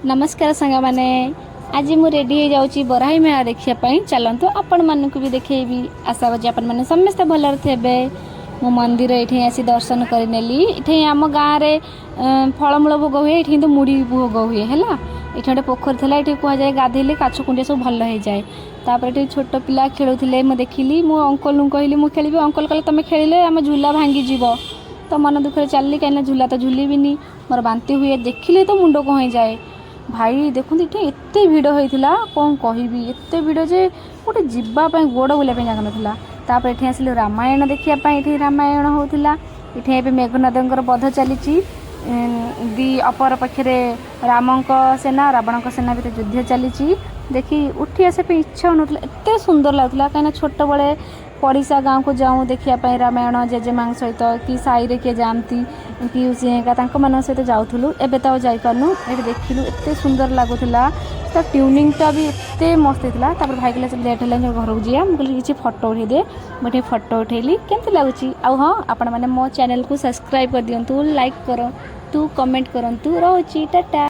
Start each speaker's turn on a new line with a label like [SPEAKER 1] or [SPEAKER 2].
[SPEAKER 1] नमस्कार सांग मैंने आज मु रेडी हो जाऊँगी बराही मेला देखापी चलतु आपण मानक भी देखी आशा करছি आपण मैंने समस्ते भलर थे। मो मंदिर ये आसी दर्शन करनेली ये आम गाँव में फलमूल भोग हुए ये तो मुढ़ी भोग हुए है ये गोटे पोखरी था ये कहुए गाधेले काछ कुंडिया सब भल हो जाए। तापर ये छोट पिला खेलुले मुझे देखिली मो अंकल कहली मुझे खेली अंकल कहले तुम खेलिले आम झूला भांगीज तो मन दुख चलली कहीं झूला तो झूलबी मोर बांती हुए देखिले तो मुंड कह हो जाए। भाई देखते ये एत भिड़ होता कौन कहबी एत भिड़ जे गोटे जावाई गोड़ बुलाप जगह नाला। तापर ये आसिलु रामायण देखापी ये रामायण होता ये मेघनाथ बध चली दी अपर पक्षे राम सेना रावण सेना भी युद्ध चली देखी उठी आसा इच्छा हो एत सुंदर लगुला कहीं छोट बड़े पड़िशा गाँव को जाऊँ देखापी रामायण जेजेमा सहित कि साई किए जाती कि सहित जाऊँ एवं तो जापारनु ये देखिलु एत सुंदर लगुला तो ट्यूनिंगटा भी एत मस्त होता। तापर भाई कहला लेट है घर को जा मुझे फोटो उठे दे मुझे फोटो उठेली केमती लगुच आ हाँ आपण मैंने मो चैनल को सब्सक्राइब कर दिंतु लाइक करूँ कमेंट करूँ रोची टाटा।